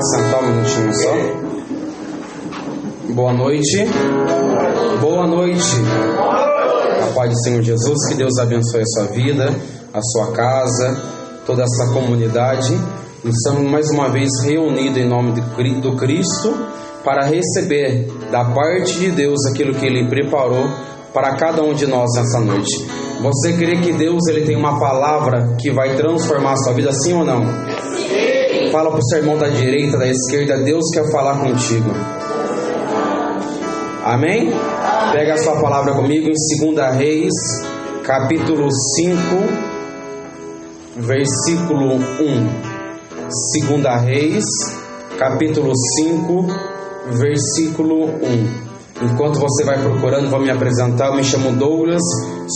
Pode sentar um minutinho só. Boa noite. Boa noite. A paz do Senhor Jesus, que Deus abençoe a sua vida, a sua casa, toda essa comunidade. Estamos mais uma vez reunidos em nome do Cristo para receber da parte de Deus aquilo que Ele preparou para cada um de nós nessa noite. Você crê que Deus ele tem uma palavra que vai transformar a sua vida, sim ou não? Sim. Fala para o seu irmão da direita, da esquerda, Deus quer falar contigo. Amém? Pega a sua palavra comigo em 2 Reis, capítulo 5, versículo 1. 2 Reis, capítulo 5, versículo 1. Enquanto você vai procurando, vou me apresentar. Eu me chamo Douglas,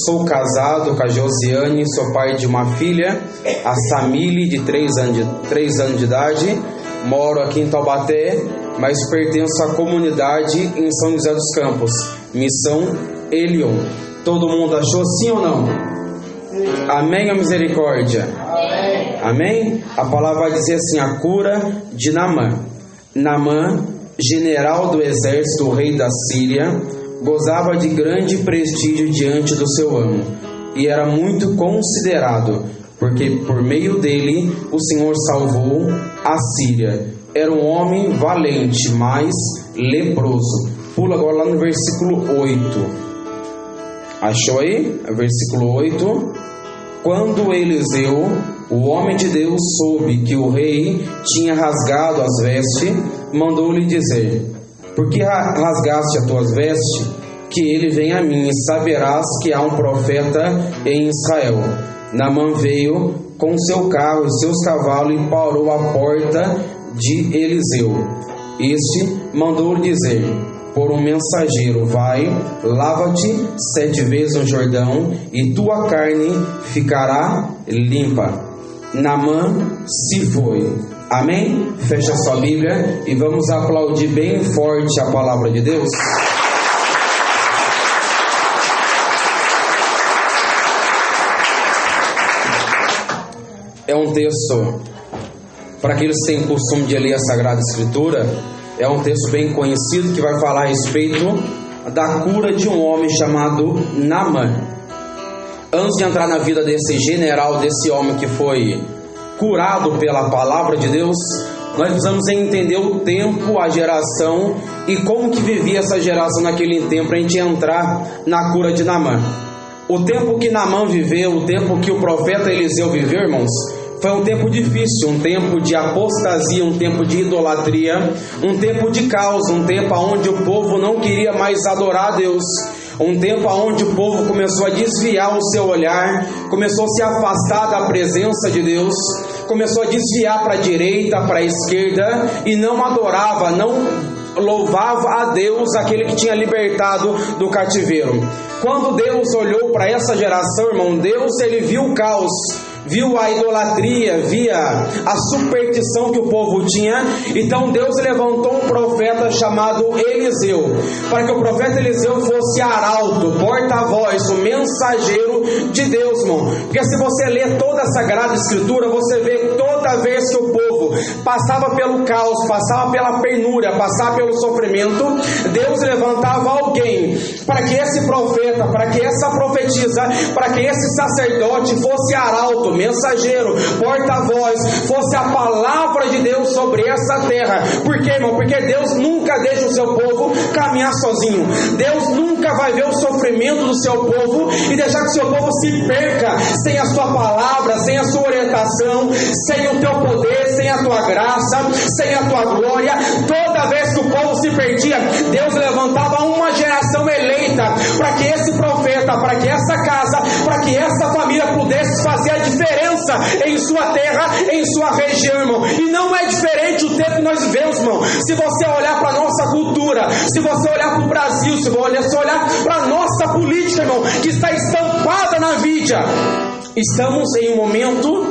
sou casado com a Josiane, sou pai de uma filha, a Samile, de 3 anos de idade. Moro aqui em Taubaté, mas pertenço à comunidade em São José dos Campos, Missão Elion. Todo mundo achou sim ou não? Sim. Amém ou misericórdia? Amém. Amém? A palavra vai dizer assim: a cura de Naamã. Naamã, general do exército do rei da Síria, gozava de grande prestígio diante do seu amo, e era muito considerado, porque por meio dele o Senhor salvou a Síria. Era um homem valente, mas leproso. Pula agora lá no versículo 8. Achou aí? Versículo 8. Quando Eliseu, o homem de Deus, soube que o rei tinha rasgado as vestes, mandou-lhe dizer: por que rasgaste as tuas vestes? Que ele venha a mim, e saberás que há um profeta em Israel. Naamã veio com seu carro e seus cavalos e parou à porta de Eliseu. Este mandou-lhe dizer por um mensageiro: vai, lava-te 7 vezes no Jordão, e tua carne ficará limpa. Naamã se foi. Amém? Fecha sua Bíblia e vamos aplaudir bem forte a palavra de Deus. É um texto, para aqueles que têm costume de ler a Sagrada Escritura, é um texto bem conhecido que vai falar a respeito da cura de um homem chamado Naamã. Antes de entrar na vida desse general, desse homem que foi curado pela palavra de Deus, nós precisamos entender o tempo, a geração e como que vivia essa geração naquele tempo, para a gente entrar na cura de Naamã. O tempo que Naamã viveu, o tempo que o profeta Eliseu viveu, irmãos, foi um tempo difícil, um tempo de apostasia, um tempo de idolatria, um tempo de caos, um tempo onde o povo não queria mais adorar a Deus, um tempo onde o povo começou a desviar o seu olhar, começou a se afastar da presença de Deus, começou a desviar para a direita, para a esquerda, e não adorava, não louvava a Deus, aquele que tinha libertado do cativeiro. Quando Deus olhou para essa geração, irmão, Deus ele viu o caos, viu a idolatria, via a superstição que o povo tinha. Então Deus levantou um profeta chamado Eliseu, para que o profeta Eliseu fosse arauto, porta-voz, o mensageiro de Deus, irmão. Porque se você ler toda a Sagrada Escritura, você vê toda vez que o povo passava pelo caos, passava pela penúria, passava pelo sofrimento, Deus levantava alguém para que esse profeta, para que essa profetisa, para que esse sacerdote fosse arauto, mensageiro, porta-voz, fosse a palavra de Deus sobre essa terra. Por quê, irmão? Porque Deus nunca deixa o seu povo caminhar sozinho. Deus nunca vai ver o sofrimento do seu povo e deixar que o seu povo se perca sem a sua palavra, sem a sua orientação, sem o teu poder, sem a tua graça, sem a tua glória. Toda vez que o povo se perdia, Deus levantava uma geração eleita para que esse profeta, para que essa casa, para que essa família pudesse fazer a diferença em sua terra, em sua região, irmão. E não é diferente o tempo que nós vivemos, irmão. Se você olhar para a nossa cultura, se você olhar para o Brasil, se você olhar para a nossa política, irmão, que está estampada na mídia, estamos em um momento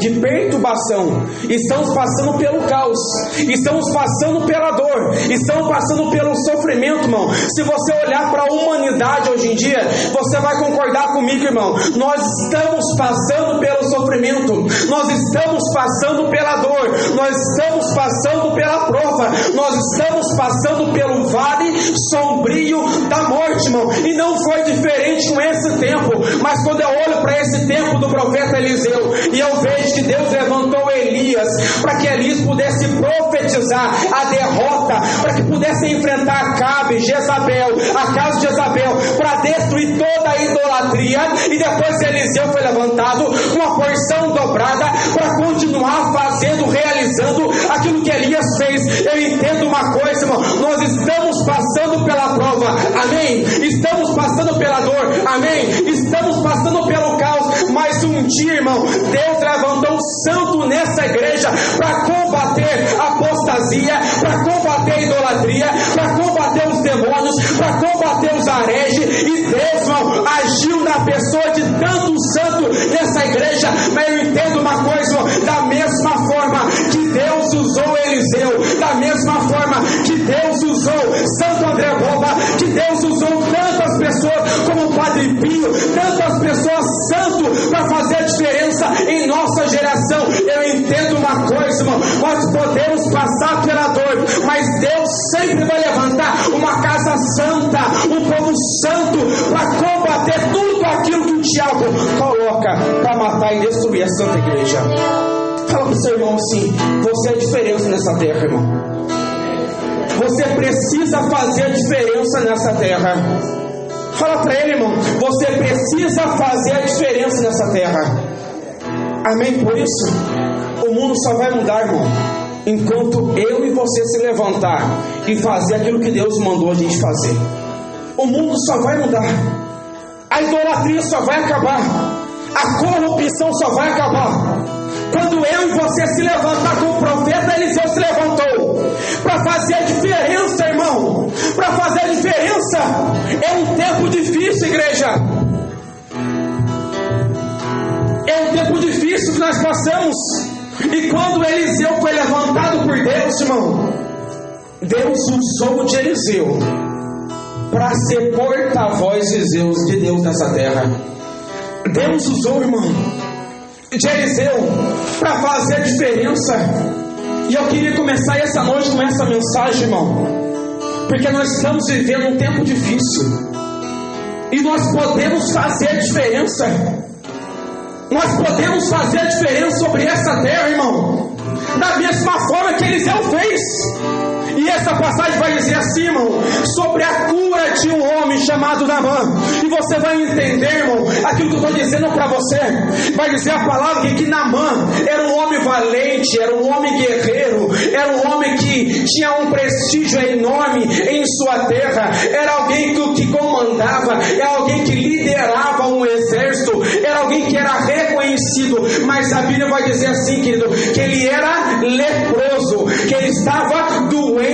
de perturbação, estamos passando pelo caos, estamos passando pela dor, estamos passando pelo sofrimento, irmão. Se você olhar para a humanidade hoje em dia, você vai concordar comigo, irmão. Nós estamos passando pelo sofrimento, nós estamos passando pela dor, nós estamos passando pela prova, nós estamos passando pelo vale sombrio da morte, irmão. E não foi diferente com esse tempo. Mas quando eu olho para esse tempo do profeta Eliseu, e eu vejo que Deus levantou Elias para que Elias pudesse profetizar a derrota, para que pudesse enfrentar Acabe, Jezabel, a casa de Jezabel, para destruir toda a idolatria. E depois Eliseu foi levantado com uma porção dobrada para continuar fazendo, realizando aquilo que Elias fez. Eu entendo uma coisa, irmão, nós estamos passando pela prova, amém? Estamos passando pela dor, amém? Estamos passando pelo caos, mas um dia, irmão, Deus levantou um santo nessa igreja para combater a apostasia, para combater a idolatria, para combater os demônios, para combater os hereges. E Deus, irmão, agiu na pessoa de tanto santo nessa igreja. Mas eu entendo uma coisa, irmão, da mesma forma que Deus usou Eliseu, da mesma forma que Deus usou Santo André Boba, que Deus usou tantas pessoas como o Padre Pio, tantas pessoas santas para fazer a diferença em nossa geração. Eu entendo uma coisa, irmão, nós podemos passar pela dor, mas Deus sempre vai levantar uma casa santa, um povo santo para combater tudo aquilo que o diabo coloca para matar e destruir a santa igreja. Fala para o seu irmão assim: você é a diferença nessa terra, irmão. Você precisa fazer a diferença nessa terra. Fala para ele, irmão, você precisa fazer a diferença nessa terra. Amém? Por isso, o mundo só vai mudar, irmão, enquanto eu e você se levantar e fazer aquilo que Deus mandou a gente fazer. O mundo só vai mudar. A idolatria só vai acabar. A corrupção só vai acabar quando eu e você se levantar, como o profeta Eliseu se levantou, para fazer a diferença, irmão. Para fazer a diferença. É um tempo difícil, igreja. É um tempo difícil que nós passamos. E quando Eliseu foi levantado por Deus, irmão, Deus usou de Eliseu para ser porta-voz de Deus nessa terra. Deus usou, irmão, de Eliseu para fazer a diferença. E eu queria começar essa noite com essa mensagem, irmão, porque nós estamos vivendo um tempo difícil e nós podemos fazer a diferença. Nós podemos fazer a diferença sobre essa terra, irmão, da mesma forma que Eliseu fez. E essa passagem vai dizer assim, irmão, sobre a cura de um homem chamado Naamã. E você vai entender, irmão, aquilo que eu estou dizendo para você. Vai dizer a palavra que Naamã era um homem valente, era um homem guerreiro, era um homem que tinha um prestígio enorme em sua terra. Era alguém que comandava, era alguém que liderava um exército, era alguém que era reconhecido. Mas a Bíblia vai dizer assim, querido, que ele era leproso, que ele estava doente,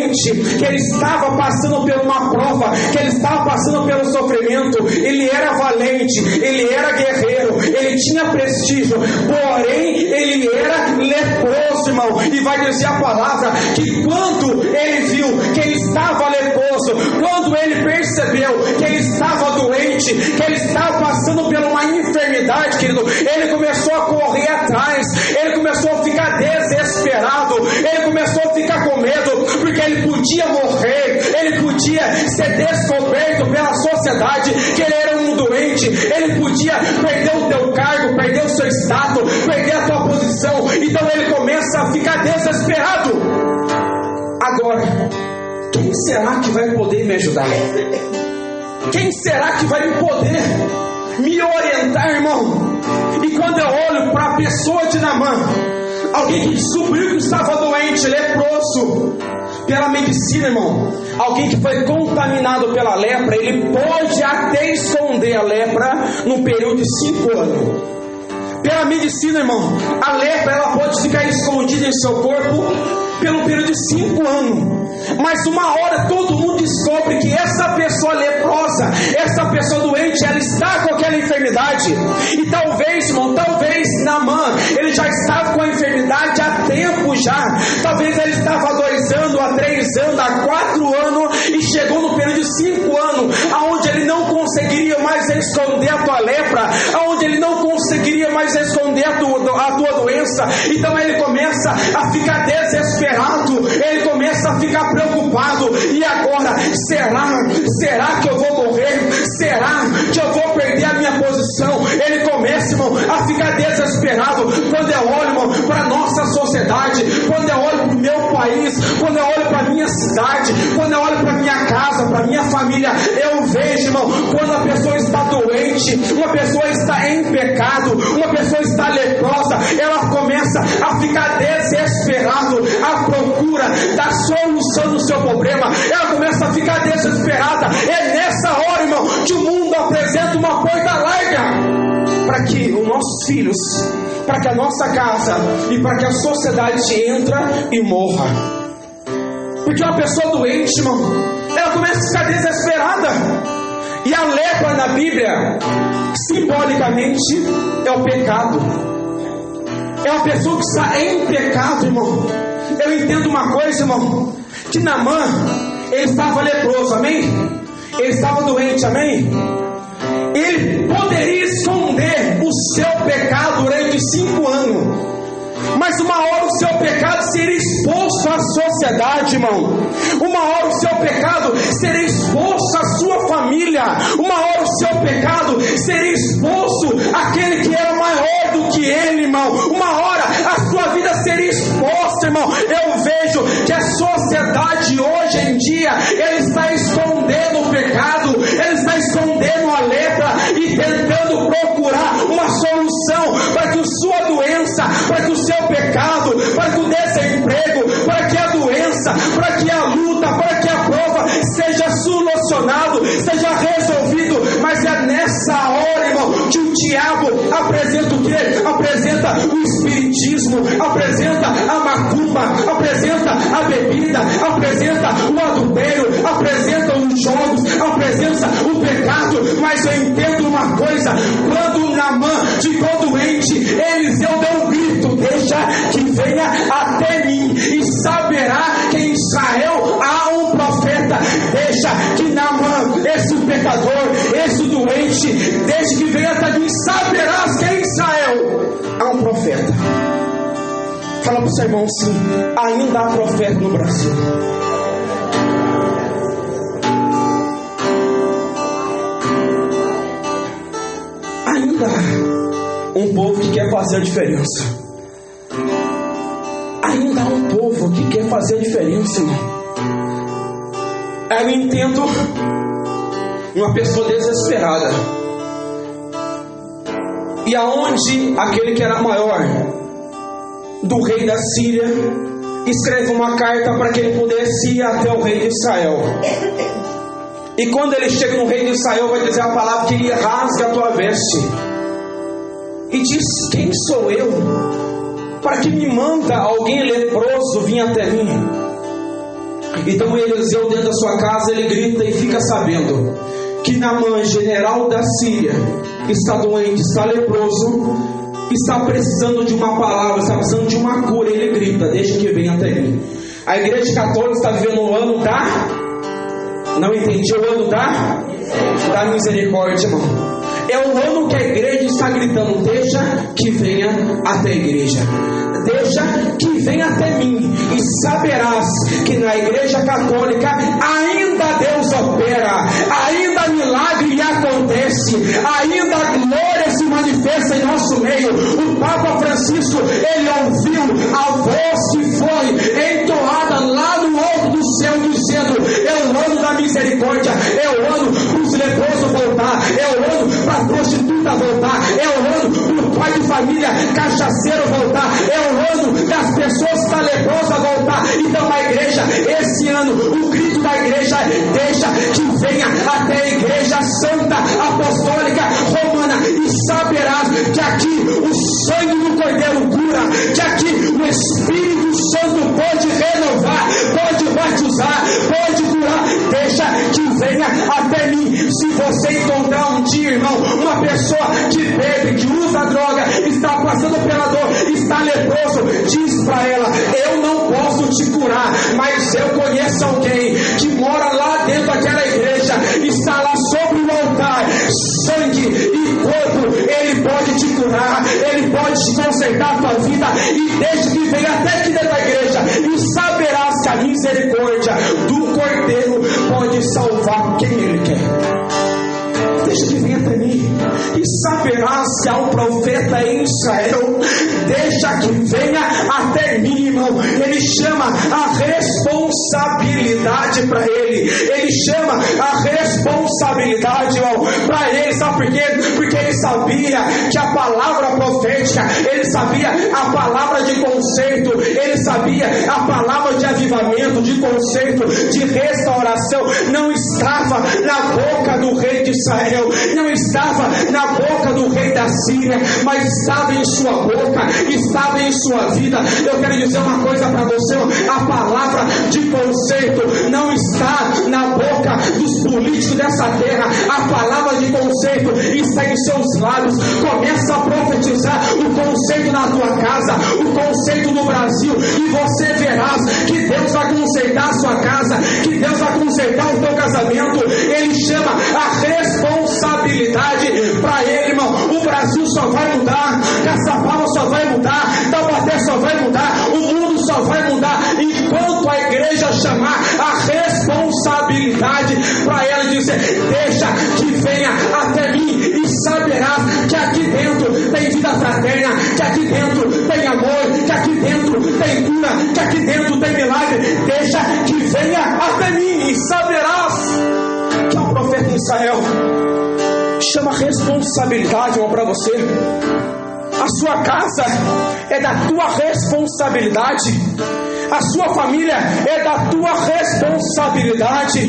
que ele estava passando por uma prova, que ele estava passando pelo sofrimento. Ele era valente, ele era guerreiro, ele tinha prestígio, porém ele era leproso, irmão. E vai dizer a palavra que quando ele viu que ele estava leproso, quando ele percebeu que ele estava doente, que ele estava passando por uma enfermidade, querido, ele começou a correr atrás, ele começou a ficar desesperado, ele começou a ficar com medo, porque ele podia morrer, ele podia ser descoberto pela sociedade que ele era um doente, ele podia perder o teu cargo, perder o seu status, perder a tua posição. Então ele começa a ficar desesperado. Agora, quem será que vai poder me ajudar? Quem será que vai poder me orientar, irmão? E quando eu olho para a pessoa de Naamã, alguém que descobriu que estava doente, leproso, pela medicina, irmão, alguém que foi contaminado pela lepra, ele pode até esconder a lepra no período de 5 anos. Pela medicina, irmão, a lepra ela pode ficar escondida em seu corpo pelo período de 5 anos. Mas uma hora todo mundo descobre que essa pessoa leprosa, essa pessoa doente, ela está com aquela enfermidade. E talvez, irmão, talvez Naamã, ele já estava já. Talvez ele estava há 2 anos, há 3 anos, há 4 anos, e chegou no período de 5 anos, aonde ele não conseguiria mais esconder a tua lepra, aonde ele não conseguiria mais esconder a tua doença. Então ele começa a ficar desesperado, ele começa a ficar preocupado. E agora, será que eu vou morrer? Será que eu vou perder a minha posição? Ele começa, irmão, a ficar desesperado. Quando eu olho, irmão, para a nossa sociedade, quando eu olho para o meu país, quando eu olho para a minha cidade, quando eu olho para a minha casa, para a minha família, eu vejo, irmão, quando a pessoa está doente, uma pessoa está em pecado, uma pessoa está leprosa, ela começa a ficar desesperado à procura da solução do seu problema. Ela começa a ficar desesperada. É nessa hora, irmão, que o mundo apresenta uma porta larga para que os nossos filhos, para que a nossa casa e para que a sociedade entre e morra. Porque uma pessoa doente, irmão, ela começa a ficar desesperada. E a lepra na Bíblia, simbolicamente, é o pecado. É uma pessoa que está em pecado, irmão. Eu entendo uma coisa, irmão, que Naamã, ele estava leproso, amém? Ele estava doente, amém? Ele poderia esconder o seu pecado durante 5 anos, mas uma hora o seu pecado seria exposto à sociedade, irmão. Uma hora o seu pecado seria exposto à sua família. Uma hora o seu pecado seria exposto àquele que era maior do que ele, irmão. Uma hora a sua vida seria exposta, irmão. Eu vejo que a sociedade hoje em dia, ele está escondendo o pecado, ele está escondendo a lepra e tentando procurar uma solução para que a sua doença, para que o seu pecado, para que o desemprego, para que a doença, para que a luta, para que a prova seja solucionado, seja resolvido. Mas é nessa hora, irmão, que o diabo apresenta o quê? Apresenta o espiritismo, apresenta a macumba, apresenta a bebida, apresenta o adultério, apresenta os jogos, apresenta o pecado. Mas eu entendo uma coisa: quando Naamã ficou doente, Eliseu deu um grito: deixa que venha até mim, e saberá que em Israel há um profeta. Deixa que Naamã, esse pecador, esse doente, deixa que venha até mim, saberás que em Israel há um profeta. Fala para o seu irmão assim: ainda há profeta no Brasil. Ainda há um povo que quer fazer a diferença. Ainda há um povo que quer fazer a diferença, irmão. Eu entendo uma pessoa desesperada. E aonde aquele que era maior do rei da Síria escreve uma carta para que ele pudesse ir até o rei de Israel. E quando ele chega no rei de Israel, vai dizer a palavra que ele rasga a tua veste e diz: quem sou eu para que me manda alguém leproso vir até mim? Então Eliseu, dentro da sua casa, ele grita e fica sabendo que Naamã, general da Síria, está doente, está leproso, está precisando de uma palavra, está precisando de uma cura. Ele grita: deixa que venha até mim. A igreja católica está vivendo o ano da... Não entendi, o ano da misericórdia, irmão. É o ano que a igreja está gritando: deixa que venha até a igreja, deixa que venha até mim, e saberás que na igreja católica ainda Deus opera, ainda milagre acontece, ainda a glória se manifesta em nosso meio. O Papa Francisco, ele ouviu a voz que foi entoada lá no alto do céu, dizendo: é o ano da misericórdia, é o ano para os leprosos voltar, é o ano para a prostituta voltar, é o ano para o pai de família cachaceiro voltar, é o ano das pessoas que estão leprosas voltar. Então a igreja, esse ano, o grito da igreja: deixa que venha até a igreja santa, apostólica, romana, e saberás que aqui o sangue do Cordeiro cura, que aqui o Espírito Santo pode renovar, pode batizar, pode curar. Deixa que venha até mim. Se você encontrar um dia, irmão, uma pessoa que bebe, que usa droga, está passando pela dor, está leprosa, leproso diz para ela: eu não posso te curar, mas eu conheço alguém que mora lá dentro daquela igreja, está lá sobre o altar, sangue e corpo, ele pode te curar, ele pode te consertar a tua vida, e deixa que venha até aqui dentro da igreja, e saberás que a misericórdia do Cordeiro pode salvar quem ele quer. Deixa que venha até mim, e saberás que há um profeta em Israel. Deixa que venha até mim, irmão. Ele chama a responsabilidade para ele. Ele chama a responsabilidade, irmão, para ele. Sabe por quê? Porque ele sabia que a palavra profética, ele sabia a palavra de conserto, ele sabia a palavra de avivamento, de conserto, de restauração, não estava na boca do rei de Israel, não estava na boca do rei da Síria, mas estava em sua boca, estava em sua vida. Eu quero dizer uma coisa para você: a palavra de conserto não está na boca dos políticos dessa terra, a palavra de conserto está em seus lábios. Começa a profetizar o conserto na tua casa, o conserto no Brasil, e você verás que Deus vai consertar a sua casa, que Deus vai consertar o teu casamento. Ele chama a responsabilidade para ele, irmão. O Brasil só vai mudar, Caçapava só vai mudar, Taubaté só vai mudar, o mundo só vai mudar enquanto a igreja chamar a responsabilidade para ela e dizer: deixa que venha até mim, e saberás que aqui dentro tem vida fraterna, que aqui dentro tem amor, que aqui dentro tem cura, que aqui dentro tem milagre. Deixa que venha até mim, e saberás que é um profeta em Israel. Chama responsabilidade, irmão, para você. A sua casa é da tua responsabilidade. A sua família é da tua responsabilidade.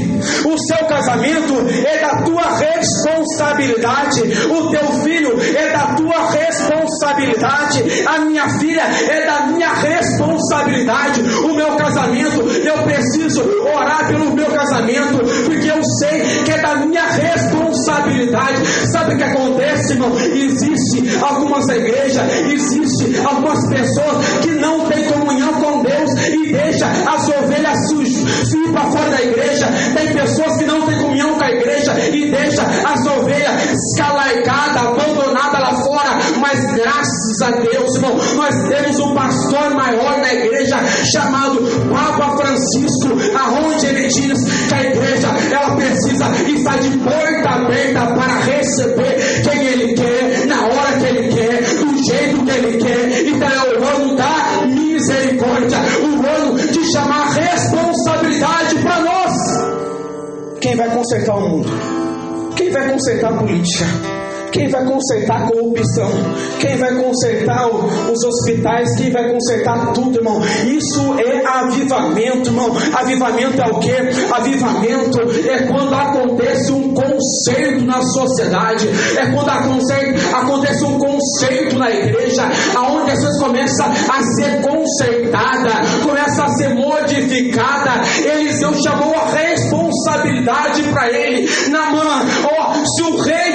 O seu casamento é da tua responsabilidade. O teu filho é da tua responsabilidade. A minha filha é da minha responsabilidade. O meu casamento, eu preciso orar pelo meu casamento, porque eu sei que é da minha responsabilidade. Sabe o que acontece, irmão? Existe algumas igrejas, existe algumas pessoas que não têm comunhão com Deus e deixa as ovelhas ir para fora da igreja. Tem pessoas que não têm comunhão com a igreja e deixa as ovelhas escalargadas, abandonadas lá fora. Mas graças a Deus, irmão, nós temos um pastor maior na igreja chamado Papa Francisco, aonde ele diz que a igreja, ela precisa estar de porta aberta para receber quem ele quer, na hora que ele quer, do jeito que ele quer. Então é o ano da misericórdia, o ano de chamar responsabilidade para nós. Quem vai consertar o mundo? Quem vai consertar a política? Quem vai consertar a corrupção? Quem vai consertar os hospitais? Quem vai consertar tudo, irmão? Isso é avivamento, irmão. Avivamento é o quê? Avivamento é quando acontece um conserto na sociedade. É quando acontece um conserto na igreja, aonde as coisas começam a ser consertadas, começam a ser modificadas. Eliseu chamou a responsabilidade para ele. Naamã, se o rei